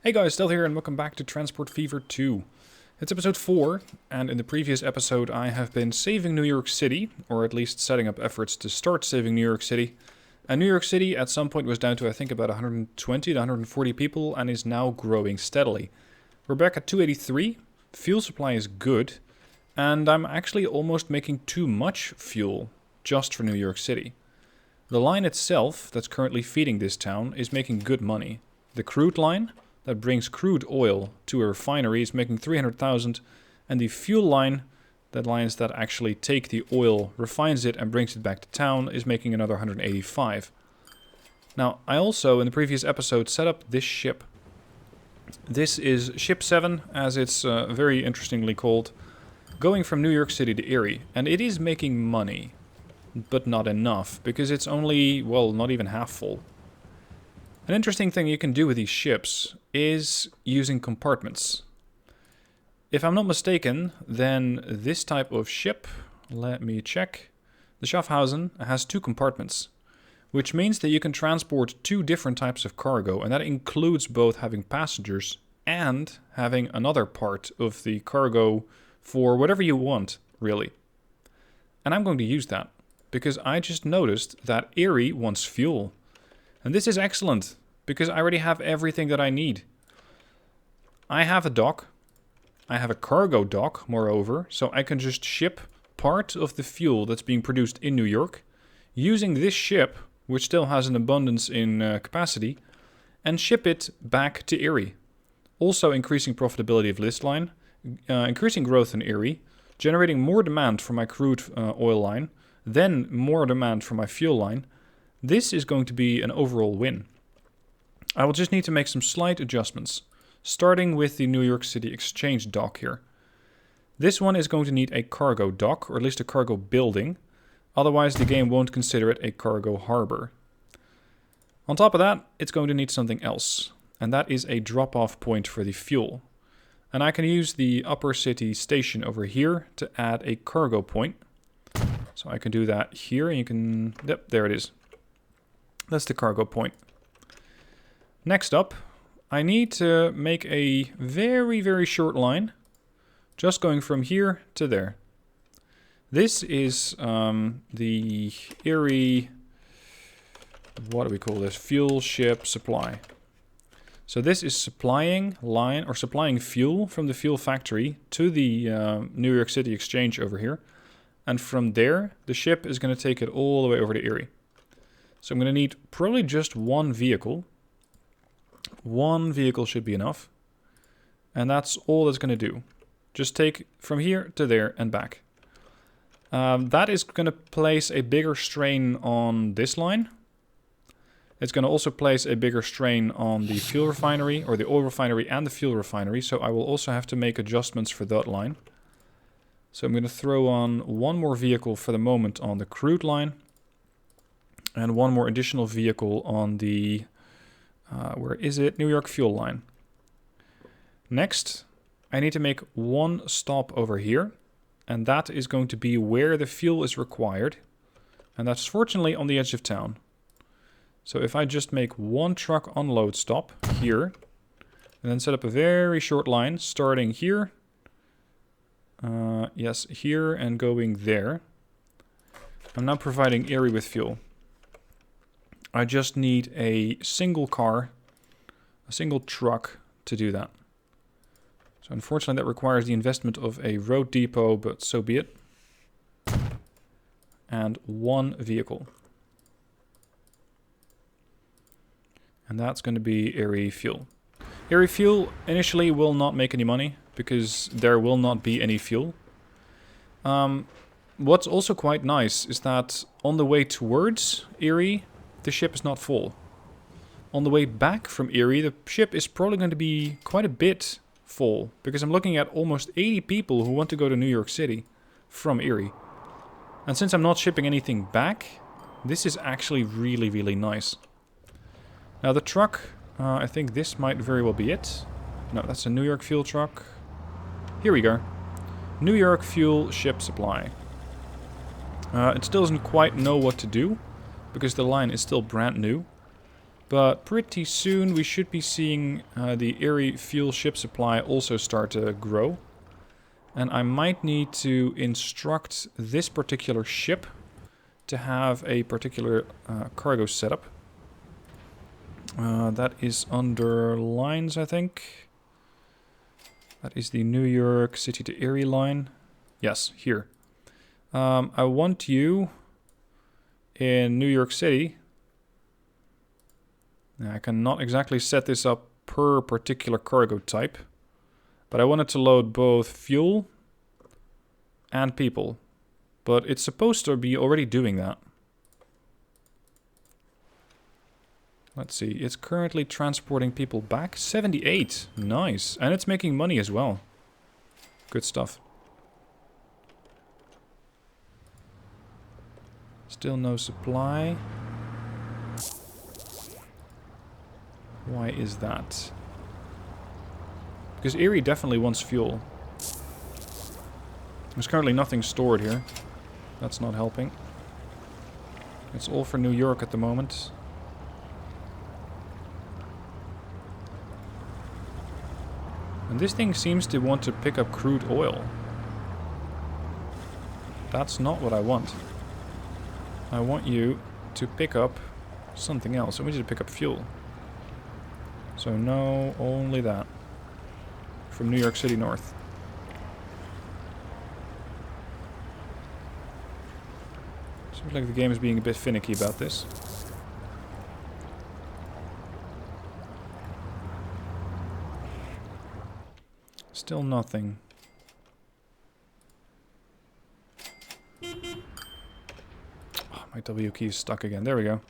Hey guys, Stealth here and welcome back to Transport Fever 2. It's episode 4, and in the previous episode I have been saving New York City, or at least setting up efforts to start saving New York City. And New York City at some point was down to I think about 120 to 140 people and is now growing steadily. We're back at 283, fuel supply is good, and I'm actually almost making too much fuel just for New York City. The line itself that's currently feeding this town is making good money. The crude line that brings crude oil to a refinery is making 300,000, and the fuel line, that lines that actually take the oil, refines it and brings it back to town, is making another 185. Now, I also, in the previous episode, set up this ship. This is Ship 7, as it's very interestingly called, going from New York City to Erie, and it is making money, but not enough, because it's only, well, not even half full. An interesting thing you can do with these ships is using compartments. If I'm not mistaken, then this type of ship, let me check, the Schaffhausen has 2 compartments, which means that you can transport 2 different types of cargo, and that includes both having passengers and having another part of the cargo for whatever you want, really. And I'm going to use that, because I just noticed that Erie wants fuel. And this is excellent, because I already have everything that I need. I have a dock. I have a cargo dock, moreover, so I can just ship part of the fuel that's being produced in New York, using this ship, which still has an abundance in capacity, and ship it back to Erie. Also increasing profitability of this line, increasing growth in Erie, generating more demand for my crude oil line, then more demand for my fuel line. This is going to be an overall win. I will just need to make some slight adjustments, starting with the New York City Exchange dock here. This one is going to need a cargo dock, or at least a cargo building, otherwise the game won't consider it a cargo harbor. On top of that, it's going to need something else, and that is a drop-off point for the fuel. And I can use the upper city station over here to add a cargo point. So I can do that here, and you can... Yep, there it is. That's the cargo point. Next up, I need to make a very, very short line, just going from here to there. This is the Erie... What do we call this? Fuel ship supply. So this is supplying line, or supplying fuel from the fuel factory to the New York City Exchange over here. And from there, the ship is going to take it all the way over to Erie. So I'm going to need probably just one vehicle. One vehicle should be enough. And that's all that's going to do. Just take from here to there and back. That is going to place a bigger strain on this line. It's going to also place a bigger strain on the fuel refinery, or the oil refinery and the fuel refinery. So I will also have to make adjustments for that line. So I'm going to throw on one more vehicle for the moment on the crude line. And one more additional vehicle on the, where is it? New York fuel line. Next, I need to make one stop over here. And that is going to be where the fuel is required. And that's fortunately on the edge of town. So if I just make one truck unload stop here, and then set up a very short line starting here. Yes, here and going there. I'm now providing Erie with fuel. I just need a single car, a single truck to do that. So unfortunately that requires the investment of a road depot, but so be it. And one vehicle. And that's going to be Erie fuel. Erie fuel initially will not make any money, because there will not be any fuel. What's also quite nice is that on the way towards Erie, the ship is not full. On the way back from Erie, the ship is probably going to be quite a bit full, because I'm looking at almost 80 people who want to go to New York City from Erie. And since I'm not shipping anything back, this is actually really, really nice. Now the truck, I think this might very well be it. No, that's a New York fuel truck. Here we go. New York fuel ship supply. It still doesn't quite know what to do, because the line is still brand new. But pretty soon we should be seeing the Erie fuel ship supply also start to grow. And I might need to instruct this particular ship to have a particular cargo setup. That is under lines, I think. That is the New York City to Erie line. Yes, here. I want you in New York City. Now, I cannot exactly set this up per particular cargo type. But I wanted to load both fuel and people. But it's supposed to be already doing that. Let's see, it's currently transporting people back. 78, nice. And it's making money as well. Good stuff. Still no supply. Why is that? Because Erie definitely wants fuel. There's currently nothing stored here. That's not helping. It's all for New York at the moment. And this thing seems to want to pick up crude oil. That's not what I want. I want you to pick up something else. I want you to pick up fuel. So no, only that. From New York City north. Seems like the game is being a bit finicky about this. Still nothing. Oh, my W key is stuck again. There we go.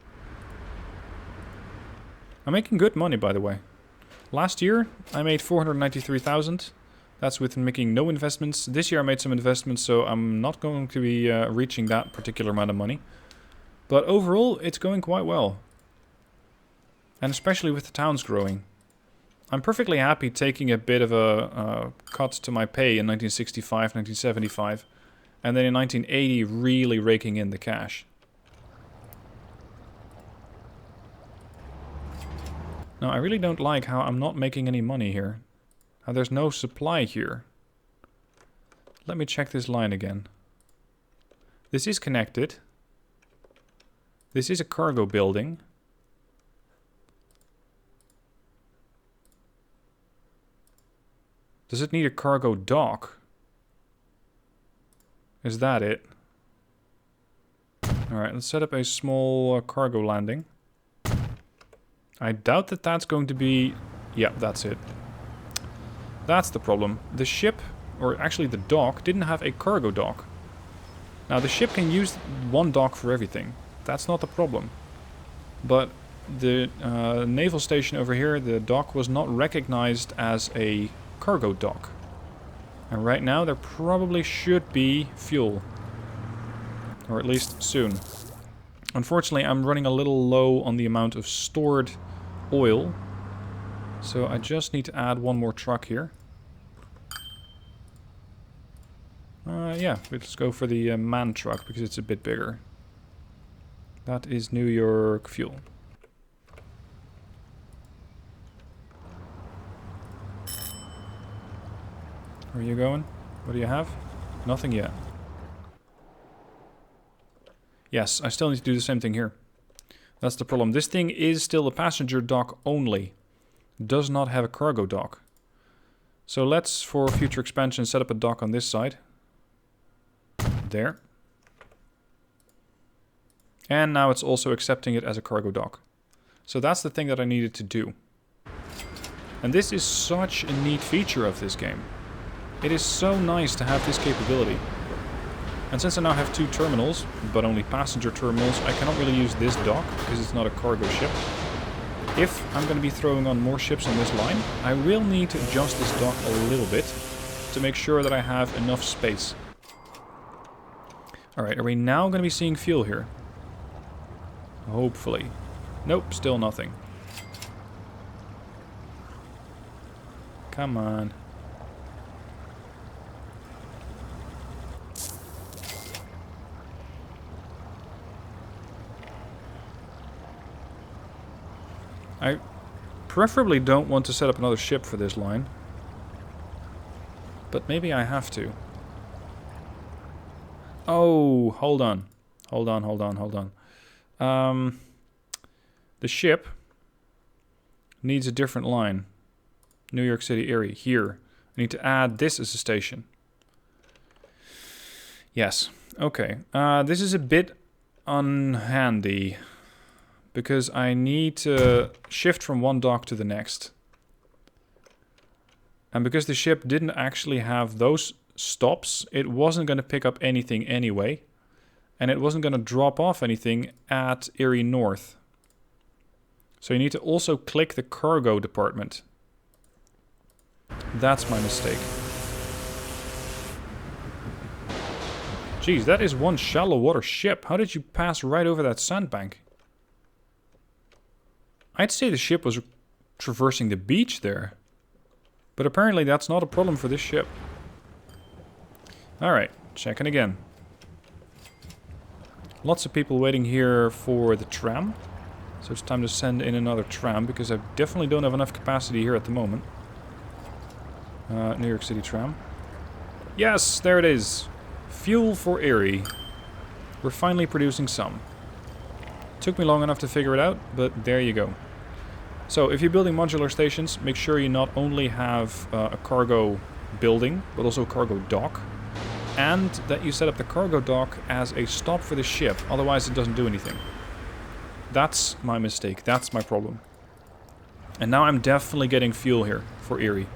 I'm making good money, by the way. Last year, I made 493,000. That's with making no investments. This year I made some investments, so I'm not going to be reaching that particular amount of money. But overall, it's going quite well. And especially with the towns growing. I'm perfectly happy taking a bit of a cut to my pay in 1965, 1975. And then in 1980, really raking in the cash. Now, I really don't like how I'm not making any money here. How there's no supply here. Let me check this line again. This is connected. This is a cargo building. Does it need a cargo dock? Is that it? Alright, let's set up a small cargo landing. I doubt that that's going to be... Yeah, that's it. That's the problem. The ship, or actually the dock, didn't have a cargo dock. Now, the ship can use one dock for everything. That's not the problem. But the naval station over here, the dock was not recognized as a cargo dock. And right now there probably should be fuel. Or at least soon. Unfortunately, I'm running a little low on the amount of stored oil. So I just need to add one more truck here. Yeah, let's go for the man truck because it's a bit bigger. That is New York fuel. Where are you going? What do you have? Nothing yet. Yes, I still need to do the same thing here. That's the problem. This thing is still a passenger dock only. Does not have a cargo dock. So let's, for future expansion, set up a dock on this side. There. And now it's also accepting it as a cargo dock. So that's the thing that I needed to do. And this is such a neat feature of this game. It is so nice to have this capability. And since I now have two terminals, but only passenger terminals, I cannot really use this dock because it's not a cargo ship. If I'm going to be throwing on more ships on this line, I will need to adjust this dock a little bit to make sure that I have enough space. Alright, are we now going to be seeing fuel here? Hopefully. Nope, still nothing. Come on. preferably don't want to set up another ship for this line. But maybe I have to. Oh, hold on. Hold on. The ship needs a different line. New York City, Erie. Here. I need to add this as a station. Yes. Okay. This is a bit unhandy. Because I need to shift from one dock to the next. And because the ship didn't actually have those stops, it wasn't going to pick up anything anyway. And it wasn't going to drop off anything at Erie North. So you need to also click the cargo department. That's my mistake. Jeez, that is one shallow water ship. How did you pass right over that sandbank? I'd say the ship was traversing the beach there. But apparently that's not a problem for this ship. Alright, checking again. Lots of people waiting here for the tram. So it's time to send in another tram, because I definitely don't have enough capacity here at the moment. New York City tram. Yes, there it is. Fuel for Erie. We're finally producing some. Took me long enough to figure it out, but there you go. So if you're building modular stations, make sure you not only have a cargo building, but also a cargo dock. And that you set up the cargo dock as a stop for the ship, otherwise it doesn't do anything. That's my mistake, that's my problem. And now I'm definitely getting fuel here for Erie.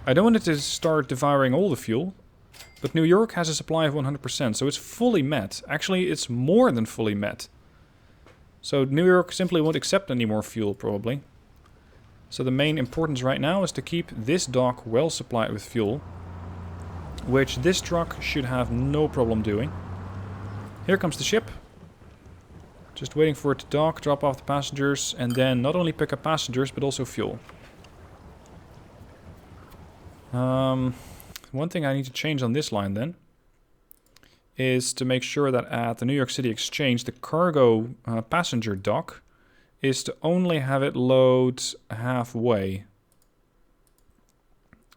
I don't want it to start devouring all the fuel, but New York has a supply of 100%, so it's fully met. Actually, it's more than fully met. So New York simply won't accept any more fuel, probably. So the main importance right now is to keep this dock well supplied with fuel, which this truck should have no problem doing. Here comes the ship. Just waiting for it to dock, drop off the passengers, and then not only pick up passengers, but also fuel. One thing I need to change on this line then is to make sure that at the New York City Exchange, the cargo passenger dock is to only have it load halfway.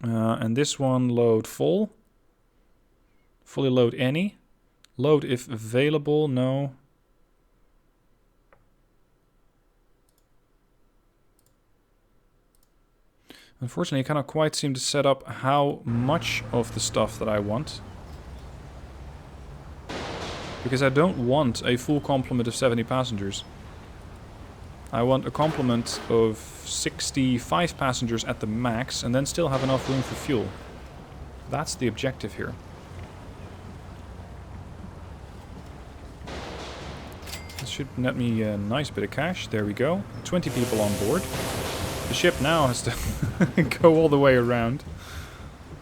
And this one load full. Fully load any. Load if available, no. Unfortunately, I cannot quite seem to set up how much of the stuff that I want. Because I don't want a full complement of 70 passengers. I want a complement of 65 passengers at the max, and then still have enough room for fuel. That's the objective here. This should net me a nice bit of cash. There we go. 20 people on board. The ship now has to go all the way around.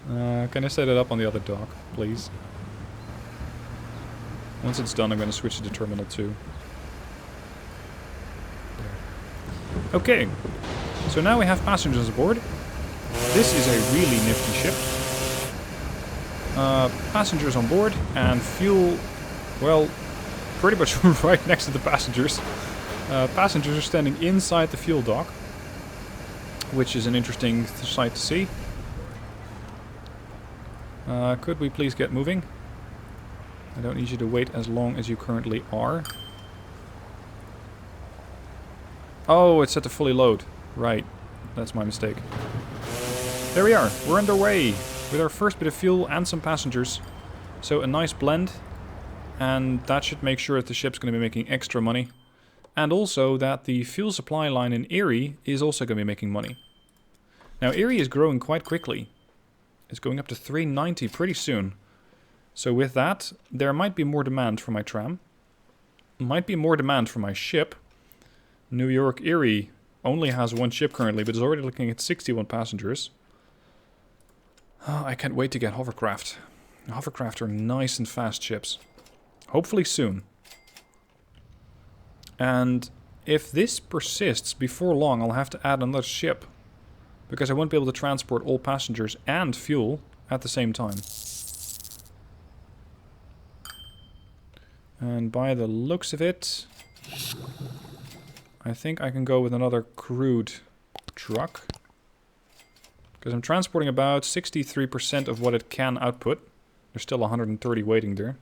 Can I set it up on the other dock, please? Once it's done, I'm going to switch to Terminal 2. There. Okay, so now we have passengers aboard. This is a really nifty ship. Passengers on board, and fuel, well, pretty much right next to the passengers. Passengers are standing inside the fuel dock, which is an interesting sight to see. Could we please get moving? I don't need you to wait as long as you currently are. Oh, it's set to fully load. Right. That's my mistake. There we are. We're underway with our first bit of fuel and some passengers. So a nice blend. And that should make sure that the ship's going to be making extra money. And also that the fuel supply line in Erie is also going to be making money. Now Erie is growing quite quickly. It's going up to 390 pretty soon. So with that, there might be more demand for my tram. Might be more demand for my ship. New York Erie only has one ship currently, but is already looking at 61 passengers. Oh, I can't wait to get hovercraft. Hovercraft are nice and fast ships. Hopefully soon. And if this persists, before long I'll have to add another ship. Because I won't be able to transport all passengers and fuel at the same time. And by the looks of it, I think I can go with another crude truck. Because I'm transporting about 63% of what it can output. There's still 130 waiting there.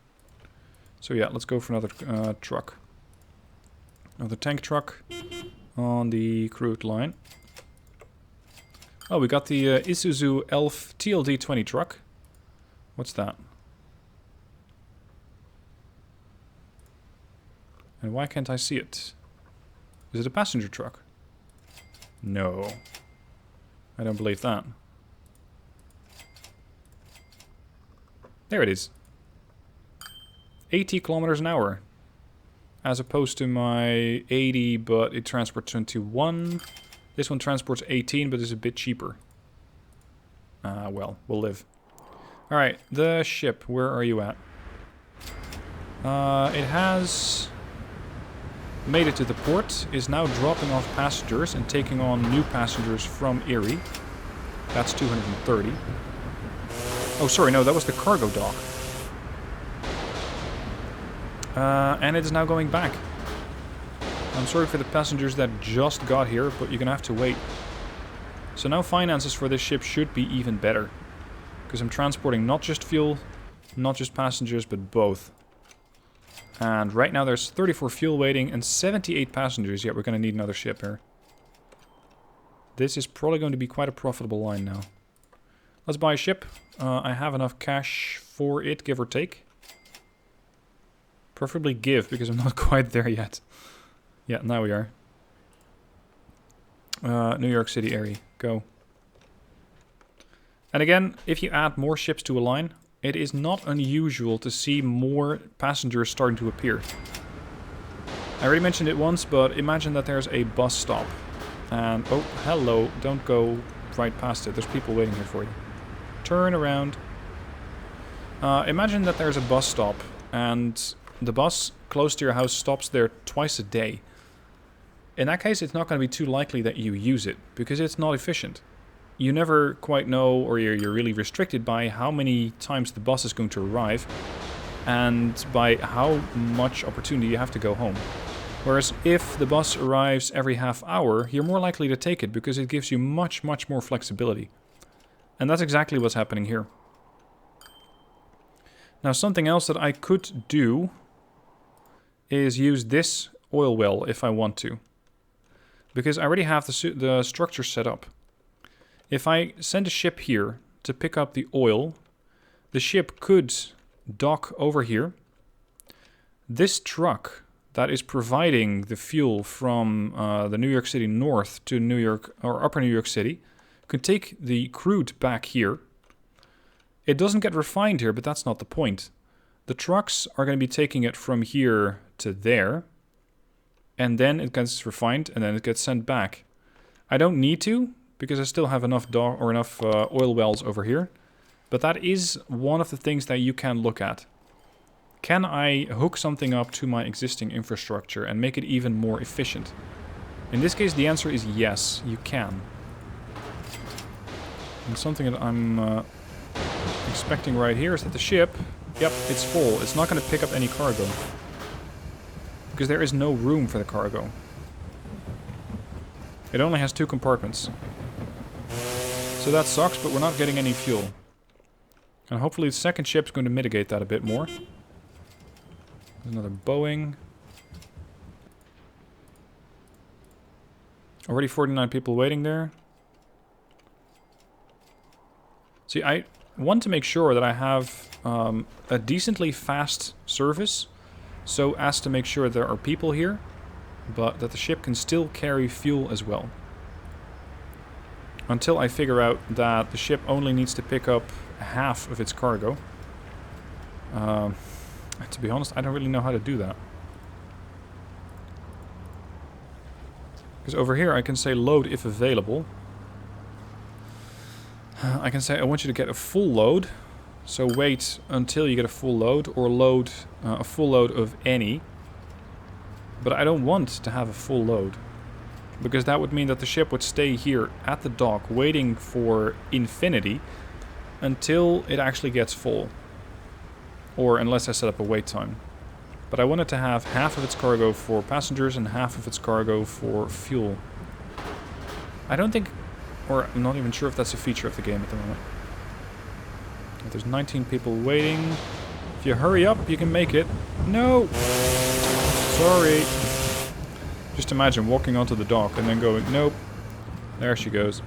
So yeah, let's go for another truck. Another tank truck on the crude line. Oh, we got the Isuzu Elf TLD-20 truck. What's that? And why can't I see it? Is it a passenger truck? No. I don't believe that. There it is. 80 kilometers an hour. As opposed to my 80, but it transports 21. This one transports 18, but is a bit cheaper. Well, we'll live. Alright, the ship. Where are you at? It has made it to the port. Is now dropping off passengers and taking on new passengers from Erie. That's 230. Oh, sorry, no, that was the cargo dock. And it is now going back. I'm sorry for the passengers that just got here, but you're gonna have to wait. So now finances for this ship should be even better. Because I'm transporting not just fuel, not just passengers, but both. And right now there's 34 fuel waiting and 78 passengers. Yeah, we're gonna need another ship here. This is probably going to be quite a profitable line now. Let's buy a ship. I have enough cash for it, give or take. Preferably give, because I'm not quite there yet. Yeah, now we are. New York City area. Go. And again, if you add more ships to a line, it is not unusual to see more passengers starting to appear. I already mentioned it once, but imagine that there's a bus stop. And, oh, hello, don't go right past it. There's people waiting here for you. Turn around. Imagine that there's a bus stop, and the bus close to your house stops there twice a day. In that case, it's not going to be too likely that you use it, because it's not efficient. You never quite know, or you're really restricted by how many times the bus is going to arrive, and by how much opportunity you have to go home. Whereas if the bus arrives every half hour, you're more likely to take it, because it gives you much, much more flexibility. And that's exactly what's happening here. Now, something else that I could do is use this oil well if I want to. Because I already have the structure set up. If I send a ship here to pick up the oil, the ship could dock over here. This truck that is providing the fuel from the New York City north to New York, or upper New York City, could take the crude back here. It doesn't get refined here, but that's not the point. The trucks are going to be taking it from here to there, and then it gets refined, and then it gets sent back. I don't need to, because I still have enough oil wells over here. But that is one of the things that you can look at. Can I hook something up to my existing infrastructure and make it even more efficient? In this case, the answer is yes, you can. And something that I'm expecting right here is that the ship, yep, it's full. It's not going to pick up any cargo. Because there is no room for the cargo. It only has 2 compartments. So that sucks, but we're not getting any fuel. And hopefully the second ship's going to mitigate that a bit more. There's another Boeing. Already 49 people waiting there. See, I want to make sure that I have a decently fast service, so as to make sure there are people here, but that the ship can still carry fuel as well. Until I figure out that the ship only needs to pick up half of its cargo. To be honest, I don't really know how to do that. Because over here I can say load if available. I can say I want you to get a full load. So wait until you get a full load, or load a full load of any. But I don't want to have a full load. Because that would mean that the ship would stay here at the dock waiting for infinity until it actually gets full. Or unless I set up a wait time. But I wanted to have half of its cargo for passengers and half of its cargo for fuel. I don't think, or I'm not even sure if that's a feature of the game at the moment. But there's 19 people waiting. If you hurry up, you can make it. No! Sorry. Just imagine walking onto the dock and then going, nope. There she goes.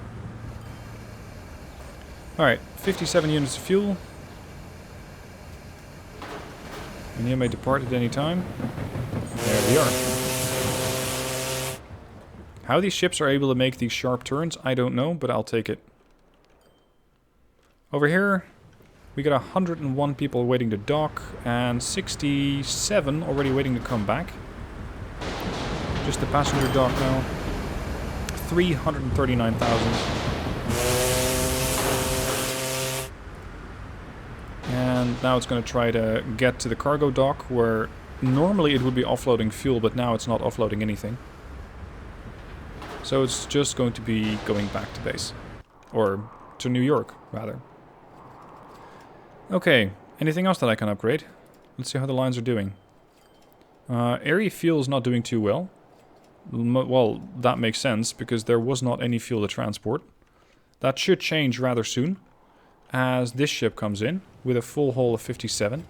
Alright, 57 units of fuel. And you may depart at any time. There we are. How these ships are able to make these sharp turns, I don't know, but I'll take it. Over here, we got 101 people waiting to dock, and 67 already waiting to come back. Just the passenger dock now. 339,000. And now it's going to try to get to the cargo dock, where normally it would be offloading fuel, but now it's not offloading anything. So it's just going to be going back to base. Or to New York, rather. Okay, anything else that I can upgrade? Let's see how the lines are doing. Erie fuel is not doing too well. Well, that makes sense, because there was not any fuel to transport. That should change rather soon, as this ship comes in with a full hull of 57.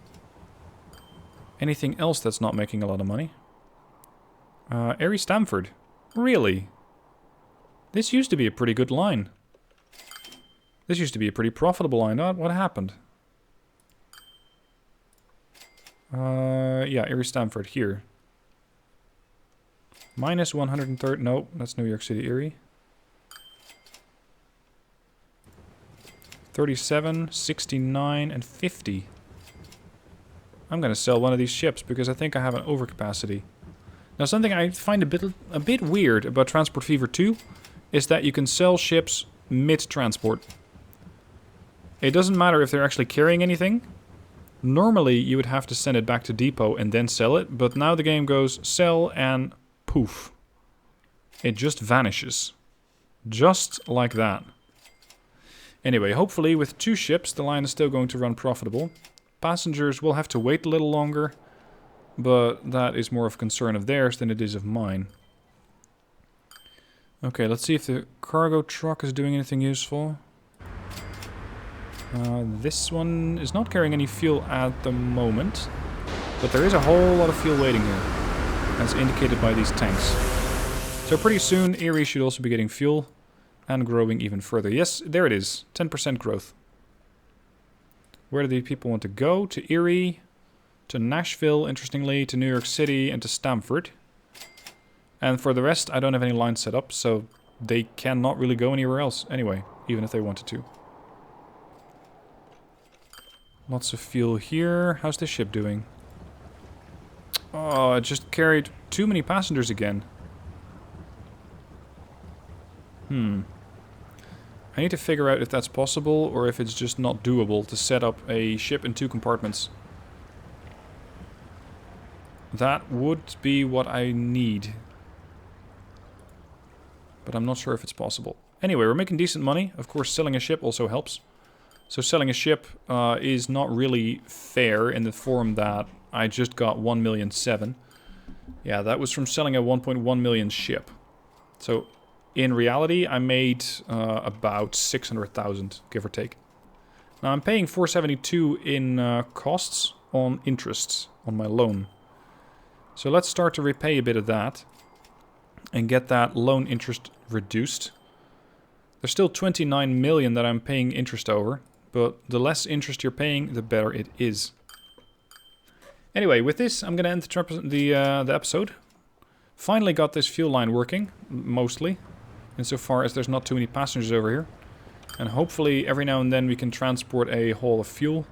Anything else that's not making a lot of money? Erie Stamford. Really? This used to be a pretty good line. This used to be a pretty profitable line. What happened? Yeah, Erie Stamford here. Minus 130. No, that's New York City Erie. 37, 69, and 50. I'm gonna sell one of these ships because I think I have an overcapacity. Now, something I find a bit weird about Transport Fever 2 is that you can sell ships mid-transport. It doesn't matter if they're actually carrying anything. Normally, you would have to send it back to depot and then sell it, but now the game goes sell and poof. It just vanishes. Just like that. Anyway, hopefully with 2 ships, the line is still going to run profitable. Passengers will have to wait a little longer, but that is more of a concern of theirs than it is of mine. Okay, let's see if the cargo truck is doing anything useful. This one is not carrying any fuel at the moment, but there is a whole lot of fuel waiting here, as indicated by these tanks. So pretty soon, Erie should also be getting fuel. And growing even further. Yes, there it is. 10% growth. Where do the people want to go? To Erie, to Nashville, interestingly, to New York City, and to Stamford. And for the rest, I don't have any lines set up, so they cannot really go anywhere else anyway, even if they wanted to. Lots of fuel here. How's this ship doing? Oh, it just carried too many passengers again. I need to figure out if that's possible or if it's just not doable to set up a ship in 2 compartments. That would be what I need. But I'm not sure if it's possible. Anyway, we're making decent money. Of course, selling a ship also helps. So selling a ship is not really fair in the form that I just got 1,000,007. Yeah, that was from selling a 1.1 million ship. So in reality, I made about 600,000, give or take. Now, I'm paying 472 in costs on interests on my loan. So let's start to repay a bit of that and get that loan interest reduced. There's still 29 million that I'm paying interest over, but the less interest you're paying, the better it is. Anyway, with this, I'm going to end the episode. Finally got this fuel line working, mostly. Insofar as there's not too many passengers over here. And hopefully every now and then we can transport a haul of fuel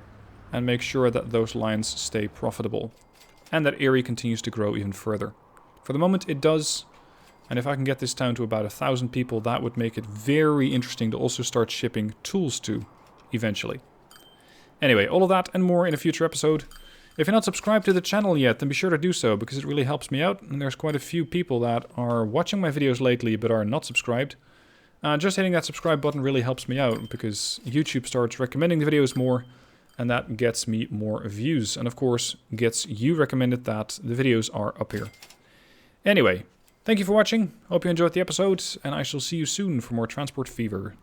and make sure that those lines stay profitable. And that Erie continues to grow even further. For the moment it does. And if I can get this town to about 1,000 people, that would make it very interesting to also start shipping tools to, eventually. Anyway, all of that and more in a future episode. If you're not subscribed to the channel yet, then be sure to do so, because it really helps me out, and there's quite a few people that are watching my videos lately but are not subscribed. Just hitting that subscribe button really helps me out, because YouTube starts recommending the videos more, and that gets me more views, and of course gets you recommended that the videos are up here. Anyway, Thank you for watching, hope you enjoyed the episode, and I shall see you soon for more Transport Fever.